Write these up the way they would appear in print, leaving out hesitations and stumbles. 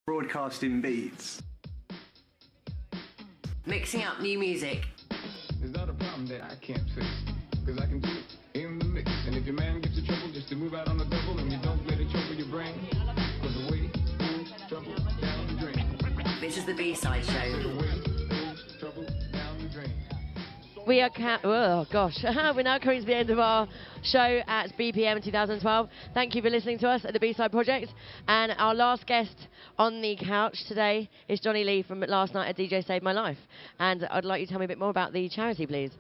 Broadcasting beats. Mixing up new music. There's not a problem that I can't fix, cause I can do it in the mix. And if your man gives you trouble just to move out on the double, and you don't let it trouble your brain, cause away goes trouble down the drain. This is the B-side show. Away goes trouble down the drain. We are we're now coming to the end of our show at BPM 2012. Thank you for listening to us at the B-Side Project. And our last guest on the couch today is Johnny Lee from last night at DJ Saved My Life. And I'd like you to tell me a bit more about the charity, please.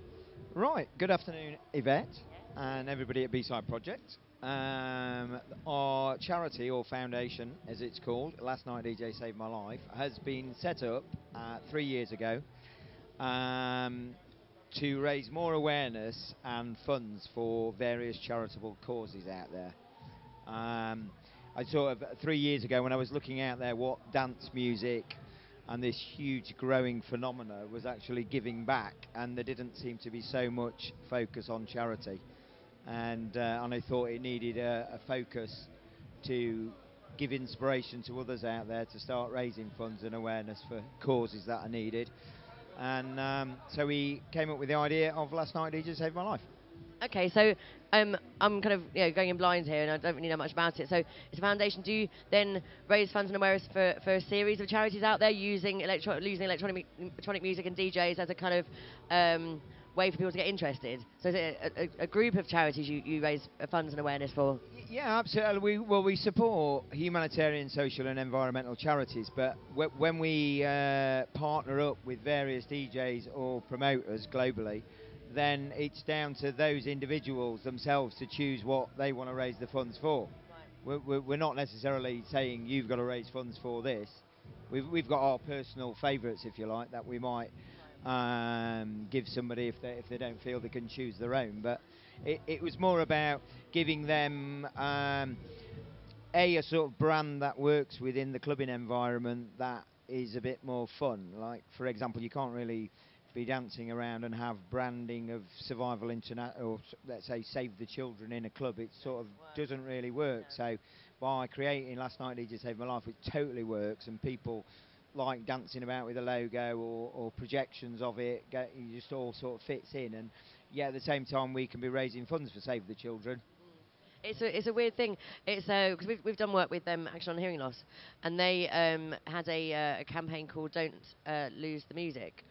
Right, good afternoon, Yvette, and everybody at B-Side Project. Our charity, or foundation as it's called, Last Night DJ Saved My Life, has been set up 3 years ago to raise more awareness and funds for various charitable causes out there. I sort of 3 years ago, when I was looking out there what dance music and this huge growing phenomena was actually giving back, and there didn't seem to be so much focus on charity, and I thought it needed a focus to give inspiration to others out there to start raising funds and awareness for causes that are needed. And so we came up with the idea of Last Night DJ Saved My Life. Okay, so I'm kind of going in blind here, and I don't really know much about it. So it's a foundation. Do you then raise funds and awareness for a series of charities out there using electronic music and DJs as a kind of way for people to get interested? So is it a group of charities you raise funds and awareness for? Yeah, absolutely. We support humanitarian, social and environmental charities, but when we partner up with various DJs or promoters globally, then it's down to those individuals themselves to choose what they want to raise the funds for. Right. We're not necessarily saying you've got to raise funds for this. We've got our personal favourites, if you like, that we might give somebody if they don't feel they can choose their own. But it was more about giving them a sort of brand that works within the clubbing environment that is a bit more fun. Like, for example, you can't really be dancing around and have branding of Survival Internet, or let's say Save the Children in a club. It sort of doesn't really work. So by creating Last Night DJ Saved My Life, it totally works, and people like dancing about with a logo or projections of it. You just all sort of fits in, and yeah, at the same time we can be raising funds for Save the Children. It's a weird thing. It's because we've done work with them actually on hearing loss, and they had a campaign called Don't Lose the Music.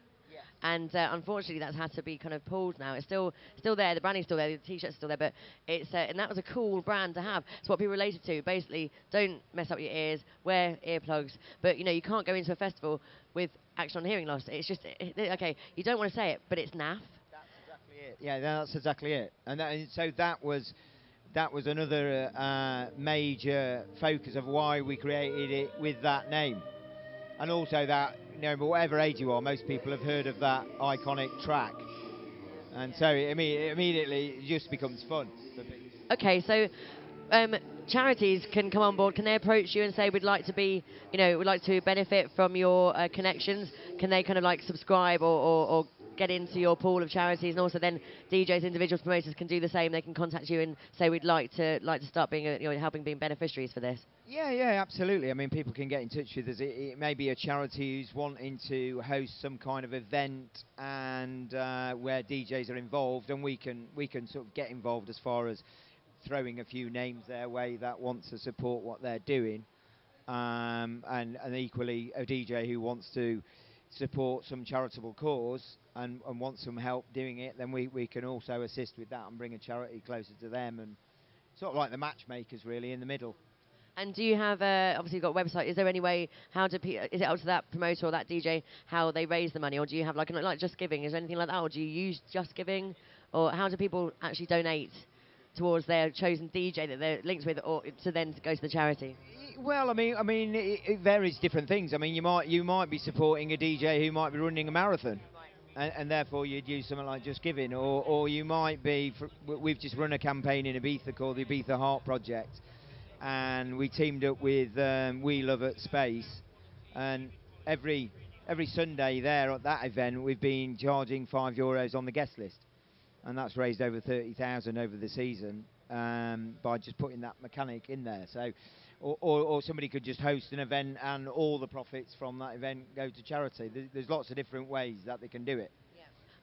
And unfortunately, that's had to be kind of pulled now. It's still there. The branding's still there. The T-shirt's still there. But it's and that was a cool brand to have. It's what people related to. Basically, don't mess up your ears. Wear earplugs. But you can't go into a festival with Action on Hearing Loss. It's just okay. You don't want to say it, but it's naff. That's exactly it. Yeah, that's exactly it. And so that was another major focus of why we created it with that name. And also that, whatever age you are, most people have heard of that iconic track. And so immediately it just becomes fun. Okay, so charities can come on board. Can they approach you and say, we'd like to be, we'd like to benefit from your connections? Can they kind of like subscribe or get into your pool of charities? And also then DJs, individuals, promoters can do the same. They can contact you and say, we'd like to start being, helping being beneficiaries for this. Yeah, absolutely. I mean, people can get in touch with us. It may be a charity who's wanting to host some kind of event and where DJs are involved, and we can sort of get involved as far as throwing a few names their way that want to support what they're doing, and equally a DJ who wants to support some charitable cause and wants some help doing it, then we can also assist with that and bring a charity closer to them, and sort of like the matchmakers really in the middle. And do you have, obviously you've got a website, is there any way, is it up to that promoter or that DJ how they raise the money, or do you have like Just Giving, is there anything like that, or do you use Just Giving, or how do people actually donate towards their chosen DJ that they're linked with, or to then go to the charity? Well, I mean, it varies different things. I mean, you might be supporting a DJ who might be running a marathon, and therefore you'd use something like Just Giving, or you might be, we've just run a campaign in Ibiza called the Ibiza Heart Project, and we teamed up with We Love at Space, and every Sunday there at that event we've been charging €5 on the guest list, and that's raised over 30,000 over the season by just putting that mechanic in there. So or somebody could just host an event and all the profits from that event go to charity. There's lots of different ways that they can do it.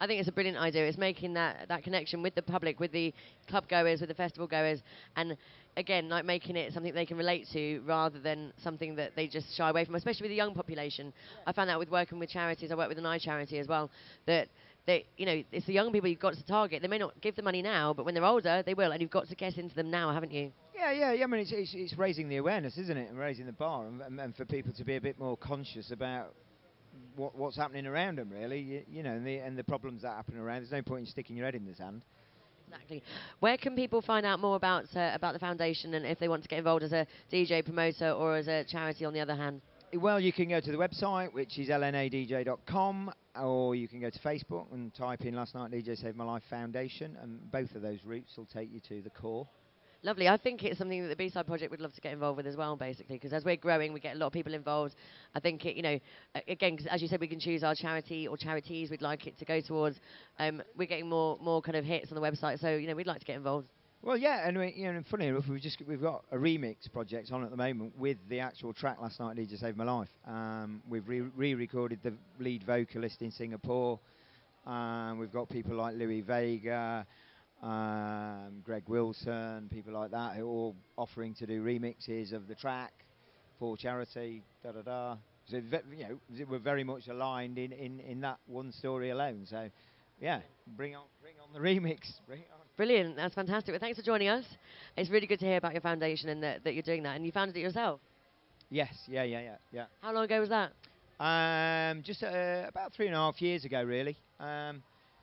I think it's a brilliant idea. It's making that connection with the public, with the club goers, with the festival goers, and again, like making it something they can relate to rather than something that they just shy away from, especially with the young population. I found out with working with charities, I work with an eye charity as well, that it's the young people you've got to target. They may not give the money now, but when they're older, they will, and you've got to get into them now, haven't you? Yeah. I mean, it's raising the awareness, isn't it, and raising the bar, and for people to be a bit more conscious about what's happening around them, really, and the problems that happen around. There's no point in sticking your head in the sand. Exactly. Where can people find out more about the foundation, and if they want to get involved as a DJ promoter or as a charity on the other hand? Well, you can go to the website, which is lnadj.com, or you can go to Facebook and type in Last Night DJ Saved My Life Foundation, and both of those routes will take you to the core. Lovely. I think it's something that the B-Side Project would love to get involved with as well, basically, because as we're growing, we get a lot of people involved. I think, again, 'cause as you said, we can choose our charity or charities we'd like it to go towards. We're getting more kind of hits on the website, so, we'd like to get involved. Well, yeah, and and funny enough, we've got a remix project on at the moment with the actual track Last Night DJ Saved My Life. We've re-recorded the lead vocalist in Singapore. We've got people like Louis Vega, Greg Wilson, people like that, who are all offering to do remixes of the track for charity. So we're very much aligned in that one story alone. So, yeah, bring on the remix. Bring it on. Brilliant. That's fantastic. Well, thanks for joining us. It's really good to hear about your foundation and that you're doing that. And you founded it yourself? Yes. Yeah. How long ago was that? Just about 3.5 years ago, really.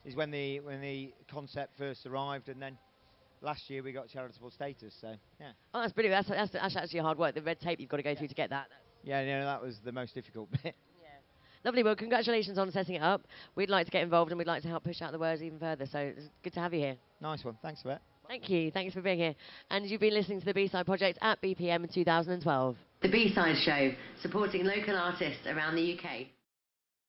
Is when the concept first arrived, and then last year we got charitable status. So yeah. Oh, that's brilliant. That's actually hard work. The red tape you've got to go through to get that. Yeah, that was the most difficult bit. Lovely. Well, congratulations on setting it up. We'd like to get involved and we'd like to help push out the words even further. So it's good to have you here. Nice one. Thanks for that. Thank you. Thanks for being here. And you've been listening to the B-Side Project at BPM in 2012. The B-Side Show, supporting local artists around the UK.